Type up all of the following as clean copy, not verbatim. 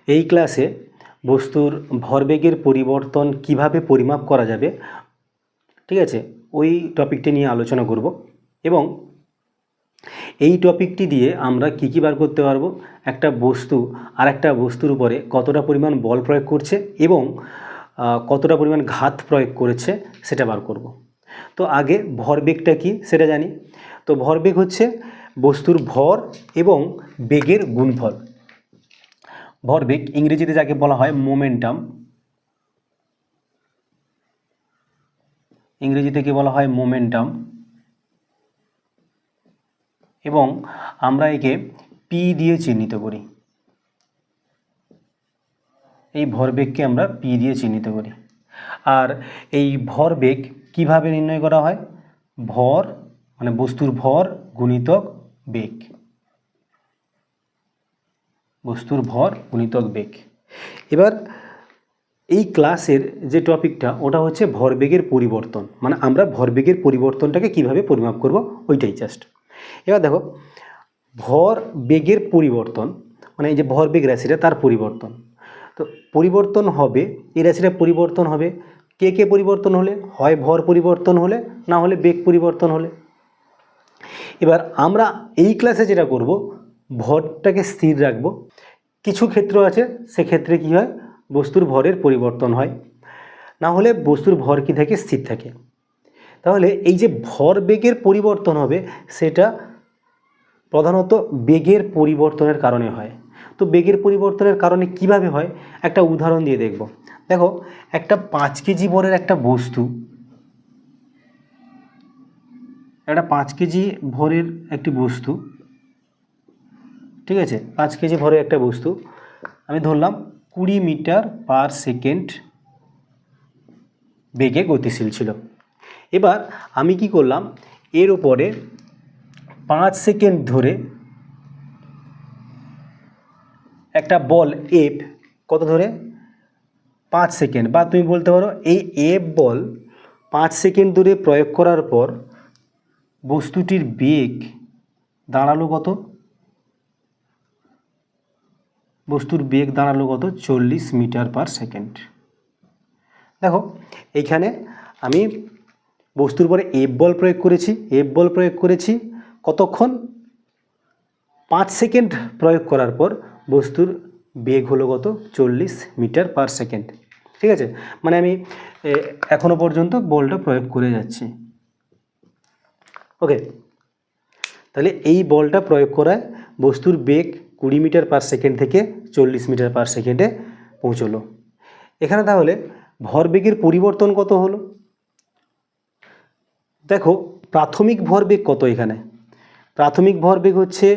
এই ক্লাসে বস্তুর ভরবেগের পরিবর্তন কিভাবে পরিমাপ করা যাবে, ঠিক আছে, ওই টপিকটি নিয়ে আলোচনা করব। এবং এই টপিকটি দিয়ে আমরা কী বার করতে পারবো, একটা বস্তু আর একটা বস্তুর উপরে কতটা পরিমাণ বল প্রয়োগ করছে এবং কতটা পরিমাণ ঘাত প্রয়োগ করেছে সেটা বার করব। তো আগে ভরবেগটা কি সেটা জানি। তো ভরবেগ হচ্ছে বস্তুর ভর এবং বেগের গুণফল। ভরবেগ ইংরেজিতে যাকে বলা হয় মোমেন্টাম, ইংরেজিতে কি বলা হয় মোমেন্টাম, এবং আমরা একে পি দিয়ে চিহ্নিত করি। এই ভরবেগকে আমরা পি দিয়ে চিহ্নিত করি। আর এই ভরবেগ কিভাবে নির্ণয় করা হয়? ভর মানে বস্তুর ভর গুণিতক বেগ, বস্তুর ভর গুণিতক বেগ। এবার এই ক্লাসের যে টপিকটা ওটা হচ্ছে ভরবেগের পরিবর্তন, মানে আমরা ভরবেগের পরিবর্তনটাকে কিভাবে পরিমাপ করব ওইটাই জাস্ট। এবার দেখো, ভর বেগের পরিবর্তন মানে এই যে ভরবেগ রাশিটা তার পরিবর্তন। তো পরিবর্তন হবে, এই রাশিটা পরিবর্তন হবে কে পরিবর্তন হলে? হয় ভর পরিবর্তন হলে, না হলে বেগ পরিবর্তন হলে। এবার আমরা এই ক্লাসে যেটা করব, ভরটাকে স্থির রাখবো। কিছু ক্ষেত্র আছে সেক্ষেত্রে কি হয়, বস্তুর ভরের পরিবর্তন হয়, না হলে বস্তুর ভর কি থাকে, স্থির থাকে। তাহলে এই যে ভর বেগের পরিবর্তন হবে সেটা প্রধানত বেগের পরিবর্তনের কারণে হয়। তো বেগের পরিবর্তনের কারণে কিভাবে হয় একটা উদাহরণ দিয়ে দেখব। দেখো, একটা 5 কেজি ভরের একটা বস্তু, একটা 5 কেজি ভরের একটি বস্তু, ঠিক আছে, 5 কেজি ভরের একটা বস্তু আমি ধরলাম 20 মিটার পার সেকেন্ড বেগে গতিশীল ছিল। এবার আমি কি করলাম, এর উপরে 5 সেকেন্ড ধরে একটা বল এফ, কত ধরে 5 সেকেন্ড, বা তুমি বলতে পারো এই এফ বল 5 সেকেন্ড ধরে প্রয়োগ করার পর বস্তুটির বেগ দাঁড়ালো কত? বস্তুর বেগ দাঁড়ালো কত? 40 মিটার পার সেকেন্ড। দেখো, এইখানে আমি বস্তুর উপরে এফ বল প্রয়োগ করেছি, এফ বল প্রয়োগ করেছি কতক্ষণ? 5 সেকেন্ড প্রয়োগ করার পর বস্তুর বেগ হলো কত? 40 মিটার পার সেকেন্ড। ঠিক আছে, মানে আমি এখনো পর্যন্ত বলটা প্রয়োগ করে যাচ্ছি। ওকে, তাহলে এই বলটা প্রয়োগ করায় বস্তুর বেগ 20 মিটার পার সেকেন্ড থেকে 40 মিটার পার সেকেন্ডে পৌঁছলো। এখানে তাহলে ভরবেগের পরিবর্তন কত হলো? দেখো, প্রাথমিক ভরবেগ কত? এখানে প্রাথমিক ভরবেগ হচ্ছে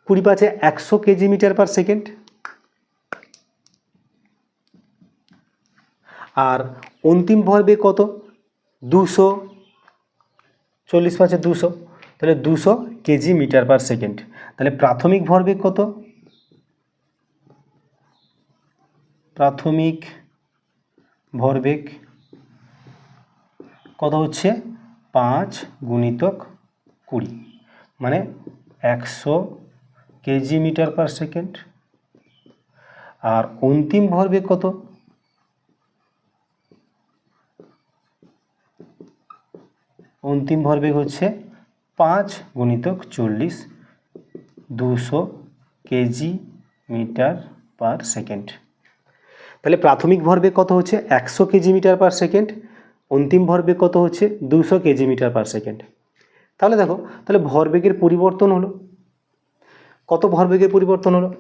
20 × 100 কেজি মিটার পার সেকেন্ড, আর অন্তিম ভরবেগ কত? 200, 40 × 200, তাহলে 200 কেজি মিটার পার সেকেন্ড। তাহলে প্রাথমিক ভরবেগ কত? প্রাথমিক ভরবেগ কত হচ্ছে? 5 × 20, মানে 100 কেজি মিটার পার সেকেন্ড। আর অন্তিম ভরবেগ কত? অন্তিম ভরবেগ হচ্ছে 5 × 40, 200 কেজি মিটার পার সেকেন্ড। তাহলে প্রাথমিক ভরবেগ কত হচ্ছে? 100 কেজি মিটার পার সেকেন্ড। অন্তিম ভরবেগ কত হচ্ছে? 200 কেজি মিটার পার সেকেন্ড। তাহলে দেখো, তাহলে ভরবেগের পরিবর্তন হলো কত? ভরবেগের পরিবর্তন হলো,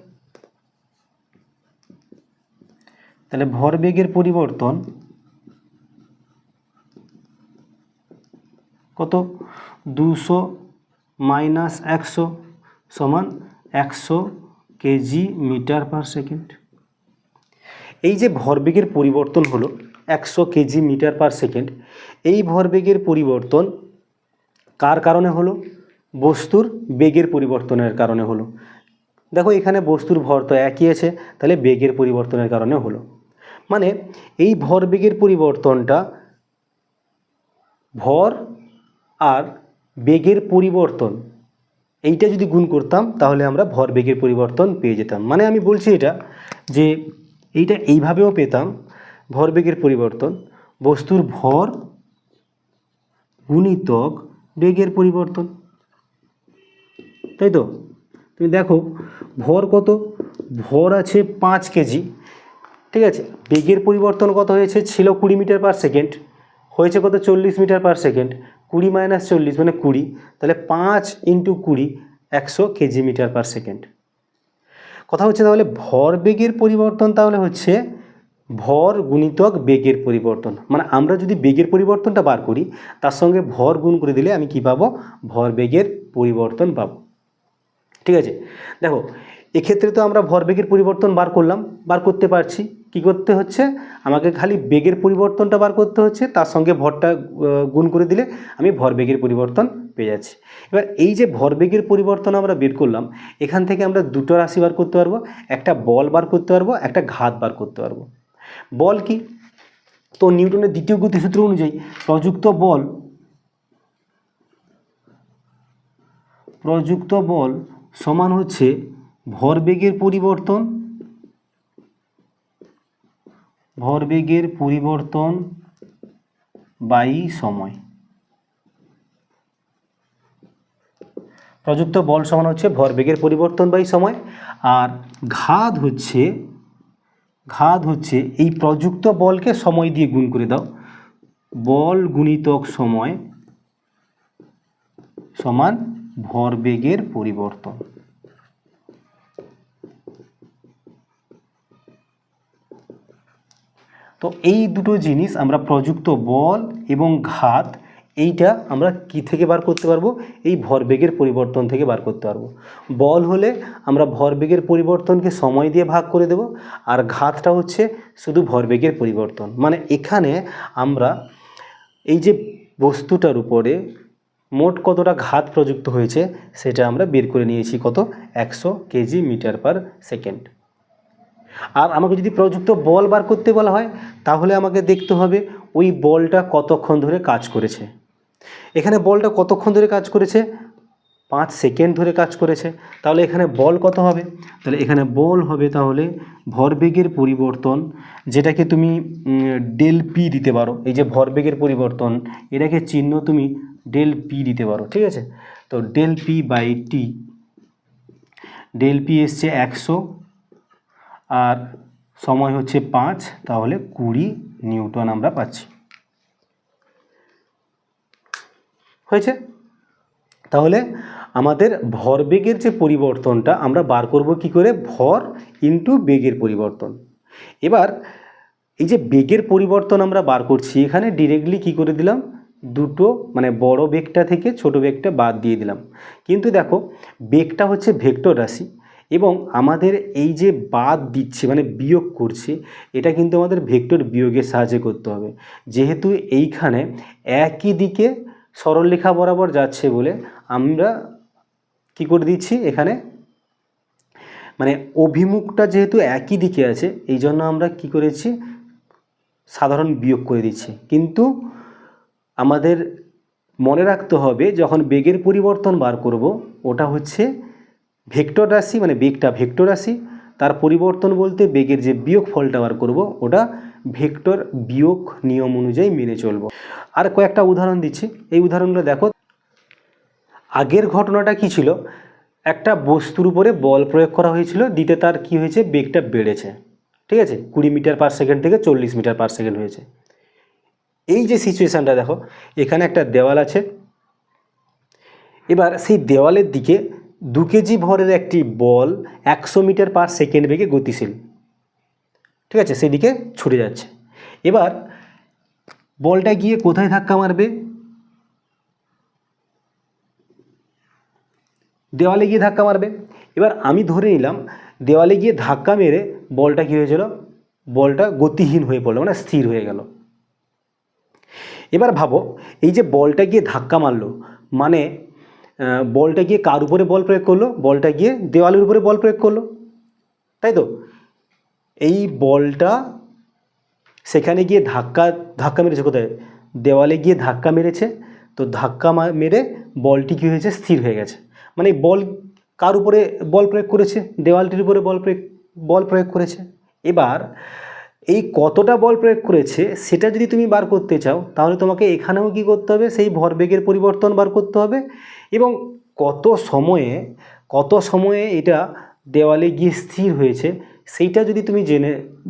তাহলে ভরবেগের পরিবর্তন কত? 200 - 100 সমান 100 কেজি মিটার পার সেকেন্ড। এই যে ভরবেগের পরিবর্তন হলো 100 কেজি মিটার পার সেকেন্ড, এই ভরবেগের পরিবর্তন কার কারণে হলো? বস্তুর বেগের পরিবর্তনের কারণে হলো। দেখো, এখানে বস্তুর ভর তো একই আছে, তাহলে বেগের পরিবর্তনের কারণে হলো। মানে এই ভরবেগের পরিবর্তনটা ভর আর বেগের পরিবর্তন এইটা যদি গুণ করতাম তাহলে আমরা ভরবেগের পরিবর্তন পেয়ে যেতাম। মানে আমি বলছি এটা যে এইটা এইভাবেও পেতাম, ভরবেগের পরিবর্তন বস্তুর ভর গুণিতক বেগের পরিবর্তন, তাই তো? তুমি দেখো ভর কত, ভর আছে 5 কেজি, ঠিক আছে। বেগের পরিবর্তন কত হয়েছে, ছিল 20 মিটার পার সেকেন্ড, হয়েছে কত 40 মিটার পার সেকেন্ড। 20 - 40 মানে 20, তাহলে 5 × 20 100 কেজি মিটার পার সেকেন্ড। কথা হচ্ছে তাহলে ভরবেগের পরিবর্তন তাহলে হচ্ছে ভর গুণিতক বেগের পরিবর্তন। মানে আমরা যদি বেগের পরিবর্তনটা বার করি তার সঙ্গে ভর গুণ করে দিলে আমি কি পাবো, ভরবেগের পরিবর্তন পাবো। ঠিক আছে, দেখো এক্ষেত্রে তো আমরা ভরবেগের পরিবর্তন বার করতে পারছি। কি করতে হচ্ছে, আমাকে খালি বেগের পরিবর্তনটা বার করতে হচ্ছে, তার সঙ্গে ভরটা গুণ করে দিলে আমি ভরবেগের পরিবর্তন পেয়ে যাচ্ছি। এবার এই যে ভরবেগের পরিবর্তন আমরা বের করলাম, এখান থেকে আমরা দুটো রাশি বার করতে পারবো, একটা বল বার করতে পারবো, একটা ঘাত বার করতে পারবো। বল কি, তো নিউটনের দ্বিতীয় গতিসূত্র অনুযায়ী প্রযুক্ত বল সমান হচ্ছে ভরবেগের পরিবর্তন বাই সময়। প্রযুক্ত বল সমান হচ্ছে ভরবেগের পরিবর্তন বাই সময়। আর ঘাত হচ্ছে এই প্রযুক্ত বলকে সময় দিয়ে গুণ করে দাও, বল গুণিতক সময় সমান ভরবেগের পরিবর্তন। তো এই দুটো জিনিস আমরা প্রযুক্ত বল এবং ঘাত, এইটা আমরা কি থেকে বার করতে পারবো, এই ভরবেগের পরিবর্তন থেকে বার করতে পারবো। বল হলে আমরা ভরবেগের পরিবর্তনকে সময় দিয়ে ভাগ করে দেব, আর ঘাতটা হচ্ছে শুধু ভরবেগের পরিবর্তন। মানে এখানে আমরা এই যে বস্তুটার উপরে মোট কতটা ঘাত প্রযুক্ত হয়েছে সেটা আমরা বের করে নিয়েছি, কত, 100 কেজি মিটার পার সেকেন্ড। আর আমাকে যদি প্রযুক্ত বল বার করতে বলা হয় তাহলে আমাকে দেখতে হবে ওই বলটা কতক্ষণ ধরে কাজ করেছে। এখানে বলটা কতক্ষণ ধরে কাজ করেছে, 5 সেকেন্ড ধরে কাজ করেছে। তাহলে এখানে বল কত হবে, তাহলে এখানে বল হবে তাহলে ভরবেগের পরিবর্তন, যেটাকে তুমি ডেল পি দিতে পারো। এই যে ভরবেগের পরিবর্তন, এটাকে চিহ্ন তুমি ডেল পি দিতে পারো, ঠিক আছে। তো del P by T, del P এসছে 100 আর সময় হচ্ছে 5, তাহলে 20 নিউটন আমরা পাচ্ছি। হয়েছে। তাহলে আমাদের ভরবেগের যে পরিবর্তনটা আমরা বার করব কি করে, ভর ইন্টু বেগের পরিবর্তন। এবার এই যে বেগের পরিবর্তন আমরা বার করছি, এখানে ডিরেক্টলি কি করে দিলাম, দুটো মানে বড় বেগটা থেকে ছোট বেগটা বাদ দিয়ে দিলাম। কিন্তু দেখো বেগটা হচ্ছে ভেক্টর রাশি, এবং আমাদের এই যে বাদ দিচ্ছে মানে বিয়োগ করছি, এটা কিন্তু আমাদের ভেক্টর বিয়োগের সাহায্যে করতে হবে। যেহেতু এইখানে একই দিকে সরলরেখা বরাবর যাচ্ছে বলে আমরা কি করে দিচ্ছি, এখানে মানে অভিমুখটা যেহেতু একই দিকে আছে, এই জন্য আমরা কি করেছি, সাধারণ বিয়োগ করে দিচ্ছি। কিন্তু আমাদের মনে রাখতে হবে যখন বেগের পরিবর্তন বার করব, ওটা হচ্ছে ভেক্টর রাশি, মানে বেগটা ভেক্টর রাশি, তার পরিবর্তন বলতে বেগের যে বিয়োগ ফলটা বার করব ওটা ভেক্টর বিয়োগ নিয়ম অনুযায়ী মেনে চলব। আর কয়েকটা উদাহরণ দিচ্ছি, এই উদাহরণগুলো দেখো। আগের ঘটনাটা কি ছিল, একটা বস্তুর উপরে বল প্রয়োগ করা হয়েছিল, দিতে তার কি হয়েছে, বেগটা বেড়েছে, ঠিক আছে, 20 মিটার পার সেকেন্ড থেকে 40 মিটার পার সেকেন্ড হয়েছে। এই যে সিচুয়েশানটা দেখো, এখানে একটা দেওয়াল আছে, এবার সেই দেওয়ালের দিকে 2 কেজি ভরের একটি বল 100 মিটার পার সেকেন্ড বেগে গতিশীল, ঠিক আছে, সেদিকে ছুটে যাচ্ছে। এবার বলটা গিয়ে কোথায় ধাক্কা মারবে, দেওয়ালে গিয়ে ধাক্কা মারবে। এবার আমি ধরে নিলাম দেওয়ালে গিয়ে ধাক্কা মেরে বলটা কী হয়েছিল, বলটা গতিহীন হয়ে পড়লো, মানে স্থির হয়ে গেল। এবার ভাবো এই যে বলটা গিয়ে ধাক্কা মারলো, মানে বলটা গিয়ে কার উপরে বল প্রয়োগ করলো, বলটা গিয়ে দেওয়ালের উপরে বল প্রয়োগ করলো, তাই তো। এই বলটা সেখানে গিয়ে ধাক্কা মেরেছে কোথায়, দেওয়ালে গিয়ে ধাক্কা মেরেছে। তো ধাক্কা মেরে বলটি কী হয়েছে, স্থির হয়ে গেছে। মানে বল কার উপরে বল প্রয়োগ করেছে, দেওয়ালটির উপরে বল প্রয়োগ করেছে। এবার এই কতটা বল প্রয়োগ করেছে সেটা যদি তুমি বার করতে চাও তাহলে তোমাকে এখানেও কি করতে হবে, সেই ভরবেগের পরিবর্তন বার করতে হবে এবং কত সময়ে এটা দেওয়ালে গিয়ে স্থির হয়েছে সেইটা যদি তুমি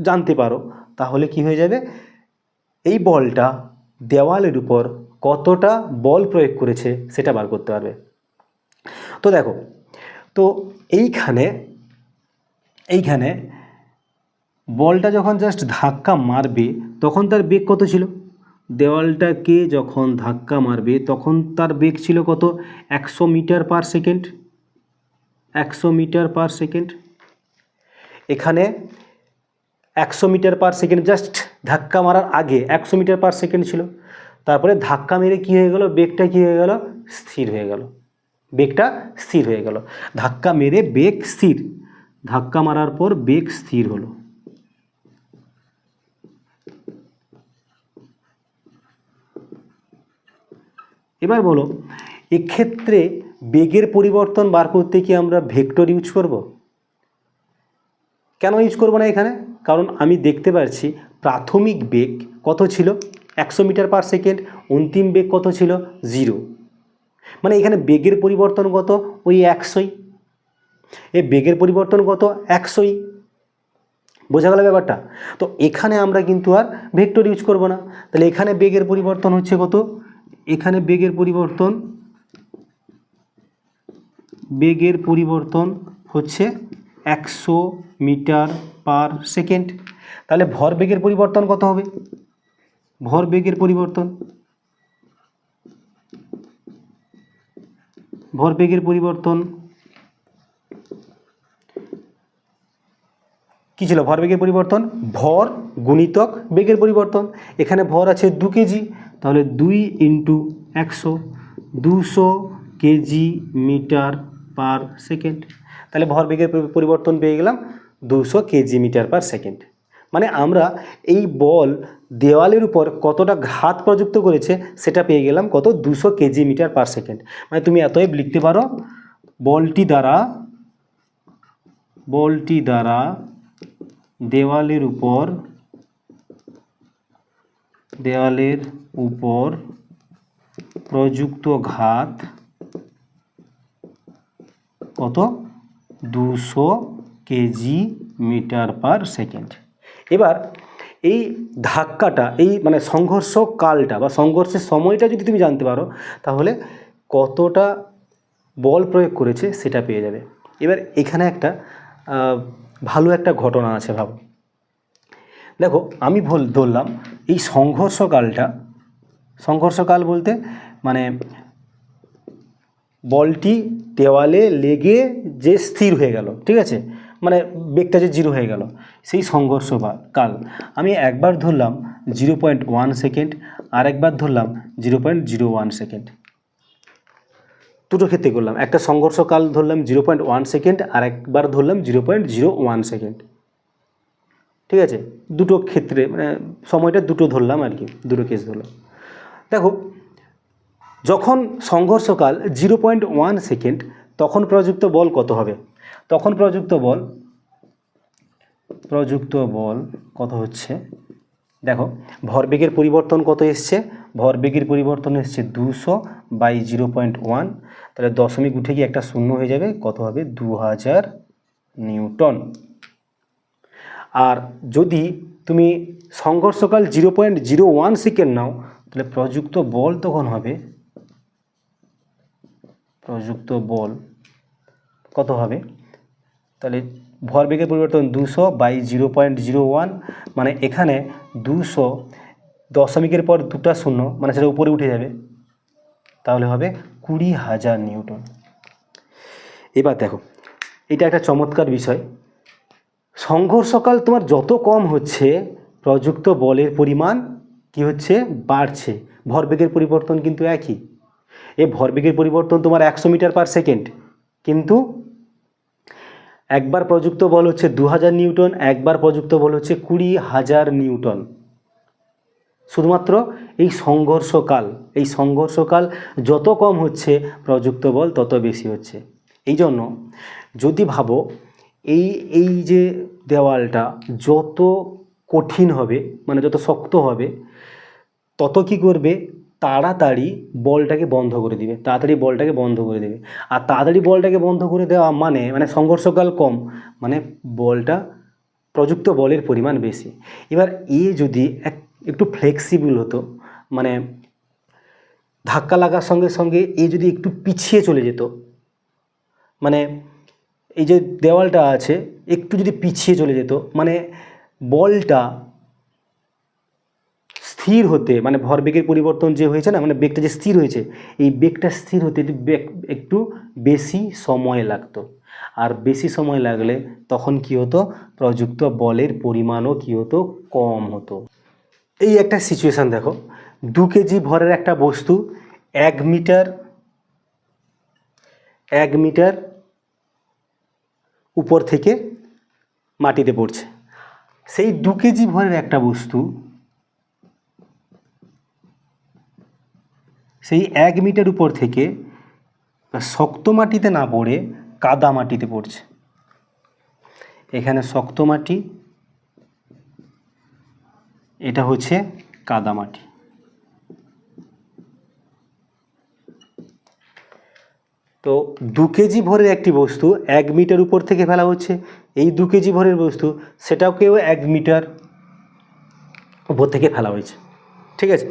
জানতে পারো তাহলে কি হয়ে যাবে, এই বলটা দেওয়ালের উপর কতটা বল প্রয়োগ করেছে সেটা বার করতে পারবে। তো দেখো, তো এইখানে বলটা যখন জাস্ট ধাক্কা মারবে তখন তার বেগ কত ছিল, দেওয়ালটাকে যখন ধাক্কা মারবে তখন তার বেগ ছিল কত, 100 metre per second. 100 metre per second. এখানে 100 মিটার পার সেকেন্ড, জাস্ট ধাক্কা মারার আগে 100 মিটার পার সেকেন্ড ছিল। তারপরে ধাক্কা মেরে কী হয়ে গেল, বেগটা কী হয়ে গেল, স্থির হয়ে গেল। বেগটা স্থির হয়ে গেল, ধাক্কা মেরে বেগ স্থির, ধাক্কা মারার পর বেগ স্থির হলো। এবার বলো, এক্ষেত্রে বেগের পরিবর্তন বার করতে কি আমরা ভেক্টর ইউজ করব? কেন ইউজ করব না এখানে? কারণ আমি দেখতে পাচ্ছি প্রাথমিক বেগ কত ছিল, 100 মিটার পার সেকেন্ড, অন্তিম বেগ কত ছিল, 0। মানে এখানে বেগের পরিবর্তন কত, ওই 100ই। এই বেগের পরিবর্তন কত, 100ই। বোঝা গেল ব্যাপারটা? তো এখানে আমরা কিন্তু আর ভেক্টর ইউজ করব না। তাহলে এখানে বেগের পরিবর্তন হচ্ছে কত, এখানে বেগের পরিবর্তন হচ্ছে 100 মিটার পার সেকেন্ড। তাহলে ভরবেগের পরিবর্তন কত হবে, ভরবেগের পরিবর্তন কি ছিল, ভরবেগের পরিবর্তন ভর গুণিতক বেগের পরিবর্তন। এখানে ভর আছে 2 কেজি, তাহলে 2 × 100, 200 কেজি মিটার পার সেকেন্ড। তাহলে ভরবেগের পরিবর্তন পেয়ে গেলাম 200 কেজি মিটার পার সেকেন্ড। মানে আমরা এই বল দেওয়ালের উপর কতটা ঘাত প্রযুক্ত করেছে সেটা পেয়ে গেলাম কত, 200 কেজি মিটার পার সেকেন্ড। মানে তুমি এতএব লিখতে পারো, বলটি দ্বারা দেওয়ালের উপর প্রযুক্ত ঘাত কত, 200 কেজি মিটার পার সেকেন্ড। এবার এই ধাক্কাটা, এই মানে সংঘর্ষ কালটা বা সংঘর্ষের সময়টা যদি তুমি জানতে পারো তাহলে কতটা বল প্রয়োগ করেছে সেটা পেয়ে যাবে। এবার এখানে একটা ভালো একটা ঘটনা আছে, ভাবো। দেখো, আমি ধরলাম এই সংঘর্ষকাল বলতে মানে বলটি দেওয়ালে লেগে যে স্থির হয়ে গেল, ঠিক আছে, মানে বেগটা যে 0 হয়ে গেল, সেই কাল আমি একবার ধরলাম 0.1 সেকেন্ড, আর একবার ধরলাম 0.01 সেকেন্ড। দুটো ক্ষেত্রে করলাম, একটা সংঘর্ষকাল ধরলাম 0.1 সেকেন্ড, আর একবার ধরলাম 0.01 সেকেন্ড। ঠিক আছে, দুটো ক্ষেত্রে মানে সময়টা দুটো ধরলাম আর কি, দুটো কেস ধরলাম। দেখো, যখন সংঘর্ষকাল 0.1 সেকেন্ড তখন প্রযুক্ত বল কত হবে, তখন প্রযুক্ত বল কত হচ্ছে, দেখো ভরবেগের পরিবর্তন কত এসছে, ভরবেগের পরিবর্তন এসছে 200/0.1, তাহলে দশমিক উঠে গিয়ে একটা শূন্য হয়ে যাবে, কত হবে, 2000 নিউটন। আর যদি তুমি সংঘর্ষকাল 0.01 সেকেন্ড নাও তাহলে প্রযুক্ত বল তখন হবে, কত হবে, তাহলে ভরবেগের পরিবর্তন 200/0.01, মানে এখানে 200 দশমিকের পর দুটা শূন্য, মানে সেটা উপরে উঠে যাবে, তাহলে হবে 20,000 নিউটন। এবার দেখো, এটা একটা চমৎকার বিষয়, সংঘর্ষকাল তোমার যত কম হচ্ছে প্রযুক্ত বলের পরিমাণ কি হচ্ছে, বাড়ছে। ভরবেগের পরিবর্তন কিন্তু একই, এই ভরবেগের পরিবর্তন তোমার 100 মিটার পার সেকেন্ড, কিন্তু একবার প্রযুক্ত বল হচ্ছে 2000 নিউটন, একবার প্রযুক্ত বল হচ্ছে 20,000 নিউটন। শুধুমাত্র এই সংঘর্ষকাল যত কম হচ্ছে প্রযুক্ত বল তত বেশি হচ্ছে। এই জন্য যদি ভাবো এই এই যে দেওয়ালটা যত কঠিন হবে, মানে যত শক্ত হবে, তত কি করবে, তাড়াতাড়ি বলটাকে বন্ধ করে দিবে, তাড়াতাড়ি বলটাকে বন্ধ করে দেবে। আর তাড়াতাড়ি বলটাকে বন্ধ করে দেওয়া মানে সংঘর্ষকাল কম, মানে বলটা প্রযুক্ত বলের পরিমাণ বেশি। এবার এ যদি একটু ফ্লেক্সিবল হতো, মানে ধাক্কা লাগার সঙ্গে সঙ্গে এ যদি একটু পিছিয়ে চলে যেত, মানে এই যে দেওয়ালটা আছে একটু যদি পিছিয়ে চলে যেত, মানে বলটা স্থির হতে, মানে ভরবেগের পরিবর্তন যে হয়েছে না, মানে বেগটা যে স্থির হয়েছে, এই বেগটা স্থির হতে একটু বেশি সময় লাগতো। আর বেশি সময় লাগলে তখন কি হতো, প্রযুক্ত বলের পরিমাণও কি হতো, কম হতো। এই একটা সিচুয়েশান দেখো, 2 কেজি ভরের একটা বস্তু 1 মিটার উপর থেকে মাটিতে পড়ছে। সেই 2 কেজি ভরের একটা বস্তু সেই 1 মিটার উপর থেকে শক্ত মাটিতে না পড়ে কাদা মাটিতে পড়ছে। এখানে শক্ত মাটি, এটা হচ্ছে কাদা মাটি। তো 2 কেজি ভরের একটি বস্তু 1 মিটার উপর থেকে ফেলা হচ্ছে, এই 2 কেজি ভরের বস্তু সেটাকেও 1 মিটার উপর থেকে ফেলা হয়েছে, ঠিক আছে।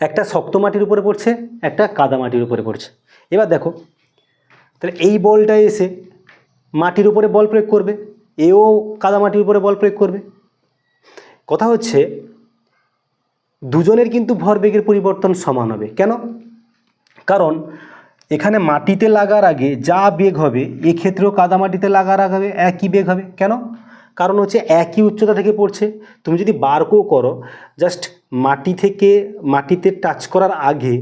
একটা শক্ত মাটির উপরে পড়ছে, একটা কাদা মাটির উপরে পড়ছে। এবার দেখো তাহলে এই বলটা এসে মাটির উপরে বল প্রয়োগ করবে, এও কাদা মাটির উপরে বল প্রয়োগ করবে। কথা হচ্ছে দুজনের কিন্তু ভরবেগের পরিবর্তন সমান হবে। কেন? কারণ এখানে মাটিতে লাগার আগে যা বেগ হবে এক্ষেত্রেও কাদা মাটিতে লাগার আগে একই বেগ হবে। কেন? কারণ হচ্ছে একই উচ্চতা থেকে পড়ছে। তুমি যদি বারকেও করো, জাস্ট মাটিতে টাচ করার আগে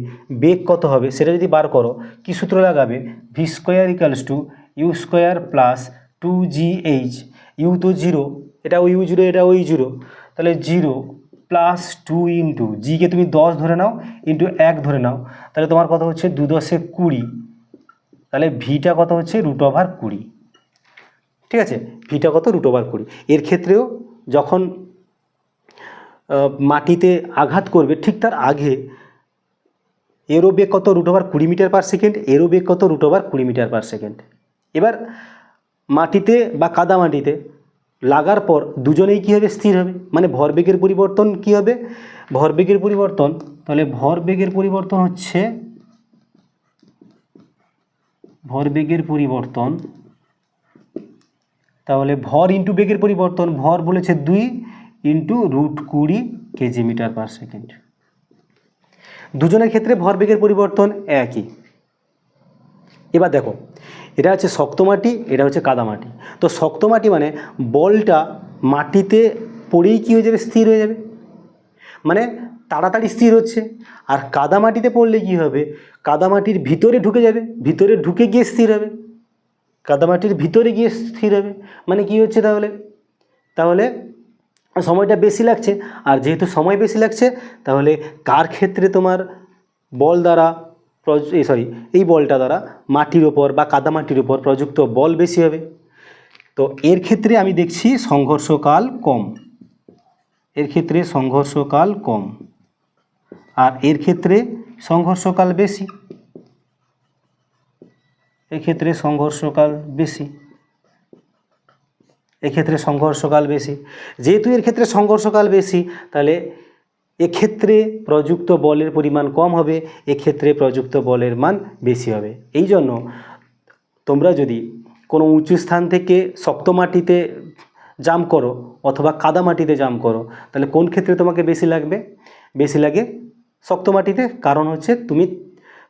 বেগ কত হবে সেটা যদি বার করো, কী সূত্র লাগাবে? V square equals to u square plus 2gh। U তো 0, এটা ওই ইউ 0, এটা ওই 0, তাহলে 0 প্লাস 2 ইন্টু জিকে তুমি 10 ধরে নাও, ইন্টু 1 ধরে নাও, তাহলে তোমার কত হচ্ছে 2 10 20, তাহলে ভিটা কত হচ্ছে √20। ঠিক আছে, ভিটা কত √20। এর ক্ষেত্রেও যখন মাটিতে আঘাত করবে ঠিক তার আগে এরও বেগ কত √20 মিটার পার সেকেন্ড, এরও বেগ কত √20 মিটার পার সেকেন্ড। এবার মাটিতে বা কাদা মাটিতে লাগার পর দুজনেই কী হবে, স্থির হবে। মানে ভরবেগের পরিবর্তন কি হবে, ভরবেগের পরিবর্তন, তাহলে ভরবেগের পরিবর্তন হচ্ছে তাহলে ভর ইন্টু বেগের পরিবর্তন, ভর বলেছে 2 into √20 KG metre per second. দুজনের ক্ষেত্রে ভরবেগের পরিবর্তন একই। এবার দেখো, এটা হচ্ছে শক্ত মাটি, এটা হচ্ছে কাদা মাটি। তো শক্ত মাটি মানে বলটা মাটিতে পড়েই কী হয়ে যাবে, স্থির হয়ে যাবে, মানে তাড়াতাড়ি স্থির হচ্ছে। আর কাদা মাটিতে পড়লে কি হবে, কাদা মাটির ভিতরে ঢুকে যাবে, ভিতরে ঢুকে গিয়ে স্থির হবে, কাদা মাটির ভিতরে গিয়ে স্থির হবে। মানে কি হচ্ছে তাহলে সময়টা বেশি লাগছে। আর যেহেতু সময় বেশি লাগছে, তাহলে কার ক্ষেত্রে তোমার বল দ্বারা এই বলটা দ্বারা মাটির ওপর বা কাদা মাটির ওপর প্রযুক্ত বল বেশি হবে। তো এর ক্ষেত্রে আমি দেখছি সংঘর্ষকাল কম, এর ক্ষেত্রে সংঘর্ষকাল কম, আর এর ক্ষেত্রে সংঘর্ষকাল বেশি, এক্ষেত্রে সংঘর্ষকাল বেশি, এক্ষেত্রে সংঘর্ষকাল বেশি। যেহেতু এর ক্ষেত্রে সংঘর্ষকাল বেশি, তাহলে এক্ষেত্রে প্রযুক্ত বলের পরিমাণ কম হবে, এক্ষেত্রে প্রযুক্ত বলের মান বেশি হবে। এই জন্য তোমরা যদি কোনো উঁচু স্থান থেকে শক্ত মাটিতে জাম্প করো অথবা কাদা মাটিতে জাম্প করো, তাহলে কোন ক্ষেত্রে তোমাকে বেশি লাগবে? বেশি লাগে শক্ত মাটিতে। কারণ হচ্ছে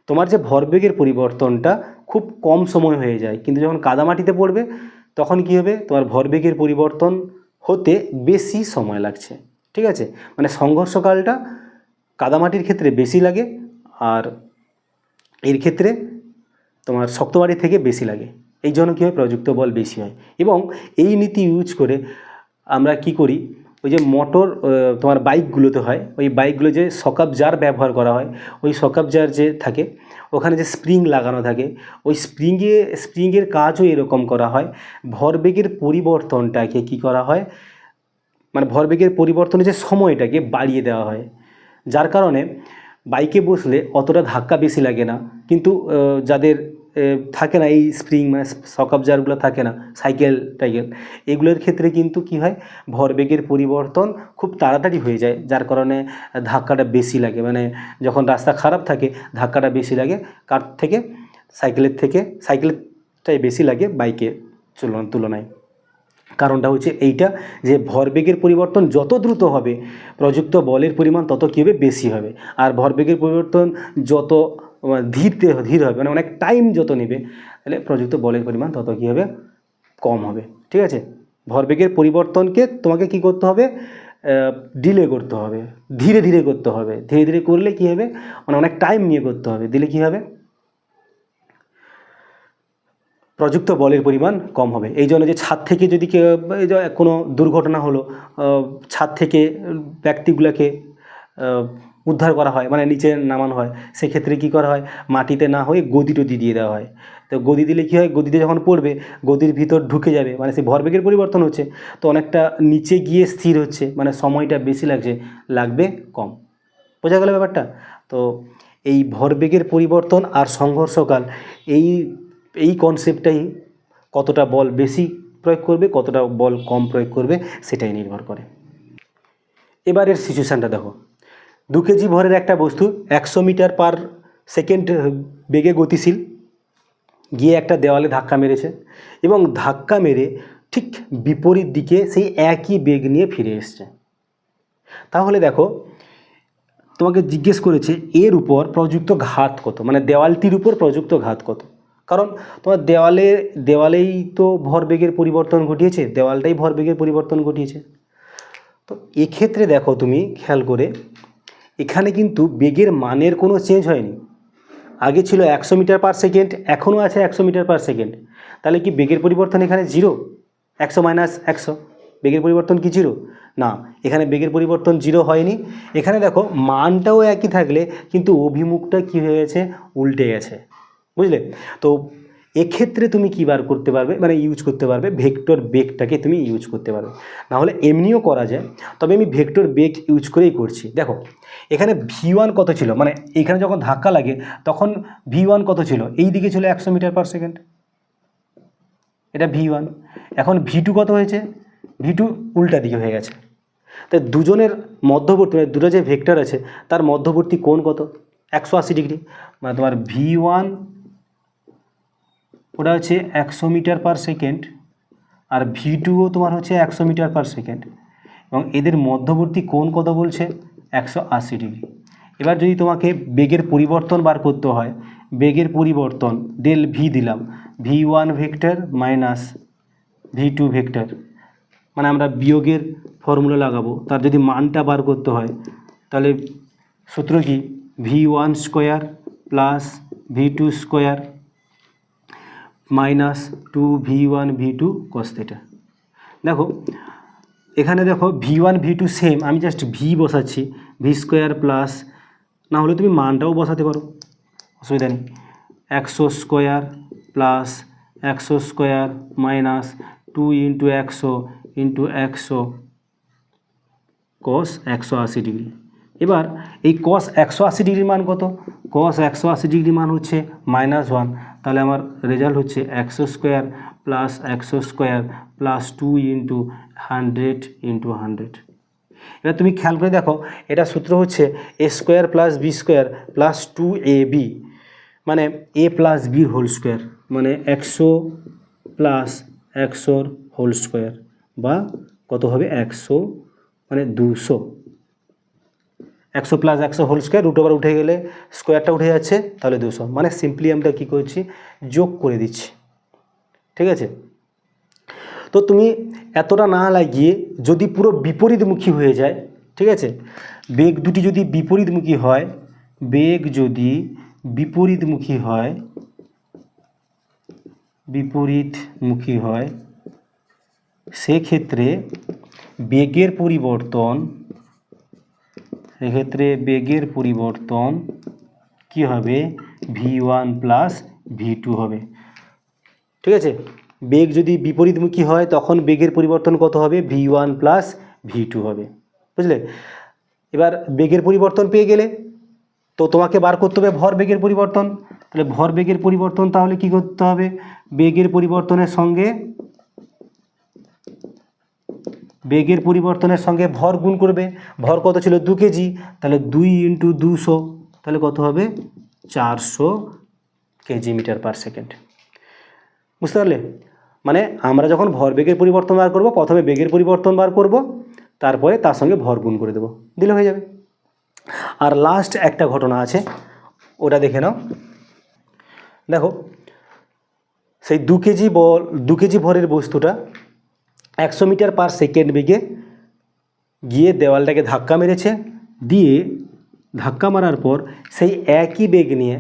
তোমার যে ভরবেগের পরিবর্তনটা খুব কম সময় হয়ে যায়, কিন্তু যখন কাদা মাটিতে পড়বে তখন কি হবে, তোমার ভরবেগের পরিবর্তন হতে বেশি সময় লাগছে। ঠিক আছে, মানে সংঘর্ষকালটা কাদামাটির ক্ষেত্রে বেশি লাগে, আর এর ক্ষেত্রে তোমার শক্ত মাটি থেকে বেশি লাগে। এই জন্য কী হয়, প্রযুক্ত বল বেশি হয়। এবং এই নীতি ইউজ করে আমরা কি করি, ওই যে মোটর তোমার বাইকগুলোতে হয়, ওই বাইকগুলো যে শক অ্যাবজার ব্যবহার করা হয়, ওই শক অ্যাবজার যে থাকে ওখানে যে স্প্রিং লাগানো থাকে ওই স্প্রিংয়ের কাজও এরকম করা হয়। ভরবেগের পরিবর্তনটাকে কি করা হয়, মানে ভরবেগের পরিবর্তনের যে সময়টাকে বাড়িয়ে দেওয়া হয়, যার কারণে বাইকে বসলে অতটা ধাক্কা বেশি লাগে না। কিন্তু যাদের থাকে না এই স্প্রিং মানে শক অবজারভারগুলো থাকে না, সাইকেল টাইকেল এগুলোর ক্ষেত্রে কিন্তু কি হয়, ভরবেগের পরিবর্তন খুব তাড়াতাড়ি হয়ে যায়, যার কারণে ধাক্কাটা বেশি লাগে। মানে যখন রাস্তা খারাপ থাকে ধাক্কাটা বেশি লাগে কার থেকে, সাইকেলটাই বেশি লাগে বাইকের তুলনায়। কারণটা হচ্ছে এইটা যে ভরবেগের পরিবর্তন যত দ্রুত হবে প্রযুক্ত বলের পরিমাণ তত কী হবে, বেশি হবে। আর ভরবেগের পরিবর্তন যত ধীর হবে, মানে অনেক টাইম যত নেবে, তাহলে প্রযুক্ত বলের পরিমাণ তত কী হবে, কম হবে। ঠিক আছে, ভরবেগের পরিবর্তনকে তোমাকে কি করতে হবে, ডিলে করতে হবে, ধীরে ধীরে করতে হবে। ধীরে ধীরে করলে কী হবে, মানে অনেক টাইম নিয়ে করতে হবে, দিলে কী হবে, প্রযুক্ত বলের পরিমাণ কম হবে। এই জন্য যে ছাদ থেকে যদি কোনো দুর্ঘটনা হলো, ছাদ থেকে ব্যক্তিগুলোকে উদ্ধার করা হয়, মানে নিচে নামানো হয়, সেক্ষেত্রে কী করা হয়, মাটিতে না হয়ে গদি টদি দিয়ে দেওয়া হয়। তো গদি দিলে কী হয়, গদিতে যখন পড়বে গদির ভিতর ঢুকে যাবে, মানে সেই ভরবেগের পরিবর্তন হচ্ছে, তো অনেকটা নিচে গিয়ে স্থির হচ্ছে, মানে সময়টা বেশি লাগবে কম। বোঝা গেল ব্যাপারটা? তো এই ভরবেগের পরিবর্তন আর সংঘর্ষকাল, এই কনসেপ্টটাই কতটা বল বেশি প্রয়োগ করবে, কতটা বল কম প্রয়োগ করবে, সেটাই নির্ভর করে। এবারের সিচুয়েশানটা দেখো, 2 কেজি ভরের একটা বস্তু 100 মিটার পার সেকেন্ড বেগে গতিশীল, গিয়ে একটা দেওয়ালে ধাক্কা মেরেছে এবং ধাক্কা মেরে ঠিক বিপরীত দিকে সেই একই বেগ নিয়ে ফিরে এসছে। তাহলে দেখো, তোমাকে জিজ্ঞেস করেছে এর উপর প্রযুক্ত ঘাত কত, মানে দেওয়ালটির উপর প্রযুক্ত ঘাত কত। কারণ তোমার দেওয়ালেই তো ভরবেগের পরিবর্তন ঘটিয়েছে, দেওয়ালটাই ভরবেগের পরিবর্তন ঘটিয়েছে। তো এক্ষেত্রে দেখো তুমি খেয়াল করে, এখানে কিন্তু বেগের মানের কোনো চেঞ্জ হয়নি। আগে ছিল 100 মিটার পার সেকেন্ড, এখনও আছে 100 মিটার পার সেকেন্ড। তাহলে কি বেগের পরিবর্তন এখানে 0? 100 মাইনাস 100, বেগের পরিবর্তন কি 0? না, এখানে বেগের পরিবর্তন 0 হয়নি। এখানে দেখো মানটাও একই থাকলে কিন্তু অভিমুখটা কী হয়ে গেছে, উল্টে গেছে। বুঝলে? তো এক্ষেত্রে তুমি কী বার করতে পারবে, মানে ইউজ করতে পারবে ভেক্টর বেগটাকে তুমি ইউজ করতে পারবে। নাহলে এমনিও করা যায়, তবে আমি ভেক্টর বেগ ইউজ করেই করছি। দেখো এখানে V1 কত ছিল, মানে এখানে যখন ধাক্কা লাগে তখন V1 কত ছিল, এই দিকে ছিল 100 মিটার পার সেকেন্ড, এটা V1। এখন V2 কত হয়েছে, V2 উল্টা দিকে হয়ে গেছে। তাই দুজনের মধ্যবর্তী, মানে দুটো যে ভেক্টর আছে তার মধ্যবর্তী কোণ কত, 180 ডিগ্রি। মানে তোমার V1 ওটা হচ্ছে 100 মিটার পার সেকেন্ড, আর V2ও তোমার হচ্ছে 100 মিটার পার সেকেন্ড, এবং এদের মধ্যবর্তী কোণ কত বলছে, 180 ডিগ্রি। এবার যদি তোমাকে বেগের পরিবর্তন বার করতে হয়, বেগের পরিবর্তন ডেল ভি দিলাম, V1 vector minus V2 vector, মানে আমরা বিয়োগের ফর্মুলা লাগাবো, তার যদি মানটা বার করতে হয় তাহলে সূত্র কি, V1 square plus V2 square minus 2V1 V2 cos θ। দেখো এখানে দেখো V1 V2 সেম, আমি জাস্ট V বসাচ্ছি, V স্কোয়ার প্লাস, না হলে তুমি মানটাও বসাতে পারো, অসুবিধা নেই, 100 square plus 100 square minus 2 into 100 cos 180 degree. এবার এই cos 180 ডিগ্রির মান কত, cos 180 ডিগ্রি মান হচ্ছে -1, তাহলে আমার রেজাল্ট হচ্ছে 100 square plus 100 square plus 2 into 100 এবার তুমি খেয়াল করে দেখো, এটা সূত্র হচ্ছে a square plus b square plus 2ab, মানে a plus b whole square, মানে 100 প্লাস 100 হোল স্কোয়ার, বা কত হবে 100 মানে 200, 100 plus 100 whole square, root over উঠে গেলে স্কোয়ারটা উঠে যাচ্ছে, তাহলে 200, মানে সিম্পলি আমরা কী করছি, যোগ করে দিচ্ছি। ঠিক আছে, তো তুমি এতটা না লাগিয়ে যদি পুরো বিপরীতমুখী হয়ে যায়, ঠিক আছে, বেগ দুটি যদি বিপরীতমুখী হয়, বেগ যদি বিপরীতমুখী হয় সেক্ষেত্রে বেগের পরিবর্তন কি হবে v1 প্লাস v2 হবে। ঠিক আছে, বেগ যদি বিপরীতমুখী হয় তখন বেগের পরিবর্তন কত হবে v1 প্লাস v2 হবে। বুঝলে, এবার বেগের পরিবর্তন পেয়ে গেলে তো তোমাকে বার করতে হবে ভর বেগের পরিবর্তন। তাহলে ভর বেগের পরিবর্তন তাহলে কি করতে হবে, বেগের পরিবর্তনের সঙ্গে ভর গুণ করবে। ভর কত ছিল 2 কেজি, তাহলে 2 × 200, তাহলে কত হবে 400 কেজি মিটার পার সেকেন্ড। বুঝতে পারলে, মানে আমরা যখন ভর বেগের পরিবর্তন বার করব প্রথমে বেগের পরিবর্তন বার করব, তারপরে তার সঙ্গে ভর গুণ করে দেবো, দিলে হয়ে যাবে। আর লাস্ট একটা ঘটনা আছে, ওটা দেখে নাও। দেখো, সেই 2 কেজি ভরের বস্তুটা 100 মিটার পার সেকেন্ড বেগে গিয়ে দেওয়ালটাকে ধাক্কা মেরেছে, দিয়ে ধাক্কা মারার পর সেই একই বেগ নিয়ে,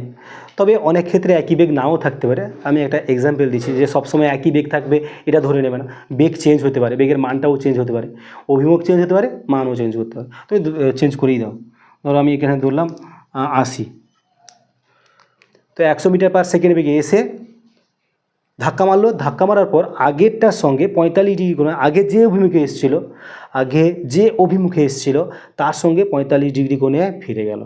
তবে অনেক ক্ষেত্রে একই বেগ নাও থাকতে পারে, আমি একটা এক্সাম্পল দিচ্ছি যে সবসময় একই বেগ থাকবে এটা ধরে নেবে না, বেগ চেঞ্জ হতে পারে, বেগের মানটাও চেঞ্জ হতে পারে, অভিমুখ চেঞ্জ হতে পারে, মানও চেঞ্জ করতে পারে, তুমি চেঞ্জ করেই দাও। ধরো আমি এখানে ধরলাম 80, তো 100 মিটার পার সেকেন্ড বেগে এসে ধাক্কা মারলো, ধাক্কা মারার পর আগেরটার সঙ্গে 45 ডিগ্রি কোণে আগে যে অভিমুখে এসছিল তার সঙ্গে 45 ডিগ্রি কোণে ফিরে গেল।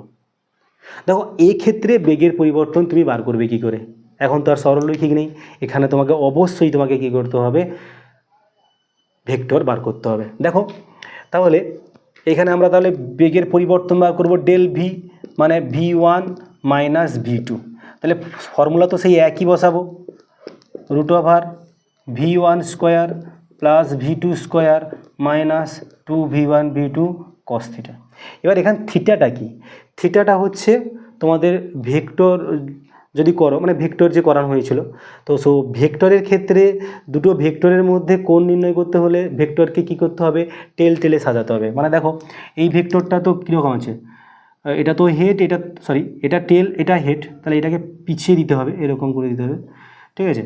দেখো, এক্ষেত্রে বেগের পরিবর্তন তুমি বার করবে কি করে, এখন তো আর সরলরৈখিক নেই, এখানে অবশ্যই তোমাকে কি করতে হবে, ভেক্টর বার করতে হবে। দেখো তাহলে এখানে আমরা তাহলে বেগের পরিবর্তন বার করব ডেল ভি, মানে v1 মাইনাস v2, তাহলে ফর্মুলা তো সেই একই বসাবো, √v1 square plus v2 square minus 2v1 v2 cos theta. এবার এখানে থিটাটা কি, থিটাটা হচ্ছে তোমাদের ভেক্টর যদি করো, মানে ভেক্টর যে করানো হয়েছিল, তো ভেক্টরের ক্ষেত্রে দুটো ভেক্টরের মধ্যে কোণ নির্ণয় করতে হলে ভেক্টরকে কি করতে হবে, টেলে সাজাতে হবে। মানে দেখো এই ভেক্টরটা তো কীরকম আছে, এটা তো হেড, এটা টেল, এটা হেড, তাহলে এটাকে পিছিয়ে দিতে হবে, এরকম করে দিতে হবে। ঠিক আছে,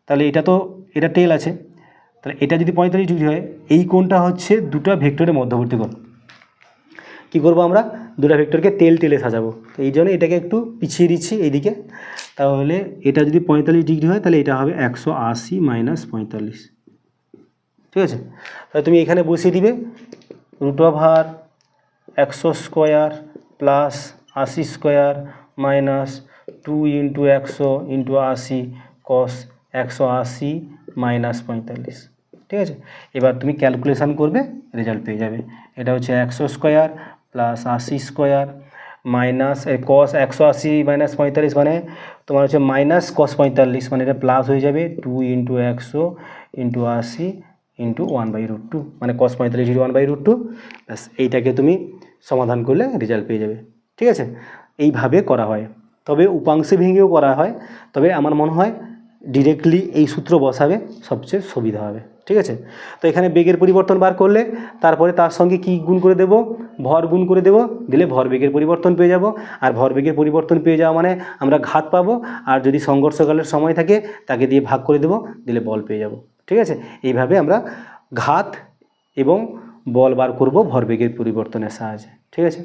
তাহলে এটা টেল আছে, তাহলে এটা যদি 45 ডিগ্রি হয়, এই কোণটা হচ্ছে দুটো ভেক্টরের মধ্যবর্তী কোণ। কী করবো আমরা, দুটো ভেক্টরকে টেলে সাজাবো, তো এই জন্য এটাকে একটু পিছিয়ে দিচ্ছি এইদিকে। তাহলে এটা যদি 45 ডিগ্রি হয় তাহলে এটা হবে 180 মাইনাস 45। ঠিক আছে, তাহলে তুমি এখানে বসিয়ে দিবে √100 square plus 80 square minus 2 × 100 × 80 cos 180 minus 45। ঠিক আছে, এবার তুমি ক্যালকুলেশান করবে, রেজাল্ট পেয়ে যাবে। এটা হচ্ছে 100 square plus 80 square minus cos 180 minus 45, মানে তোমার হচ্ছে মাইনাস cos 45, মানে এটা প্লাস হয়ে যাবে 2 × 100 × 80 × 1/√2, মানে cos 45 × 1/√2। ব্যাস, এইটাকে তুমি সমাধান করলে রেজাল্ট পেয়ে যাবে। ঠিক আছে, এইভাবে করা হয়, তবে উপাংশে ভেঙেও করা হয়, তবে আমার মনে হয় ডিরেক্টলি এই সূত্র বসাবে সবচেয়ে সুবিধা হবে। ঠিক আছে, তো এখানে বেগের পরিবর্তন বার করলে তারপরে তার সঙ্গে কি গুণ করে দেব, ভর গুণ করে দেব, দিলে ভর বেগের পরিবর্তন পেয়ে যাব। আর ভর বেগের পরিবর্তন পেয়ে যাওয়া মানে আমরা ঘাত পাবো, আর যদি সংঘর্ষকালের সময় থাকে তাকে দিয়ে ভাগ করে দেব, দিলে বল পেয়ে যাব। ঠিক আছে, এইভাবে আমরা ঘাত এবং বল বার করব ভরবেগের পরিবর্তনের সাহায্যে। ঠিক আছে।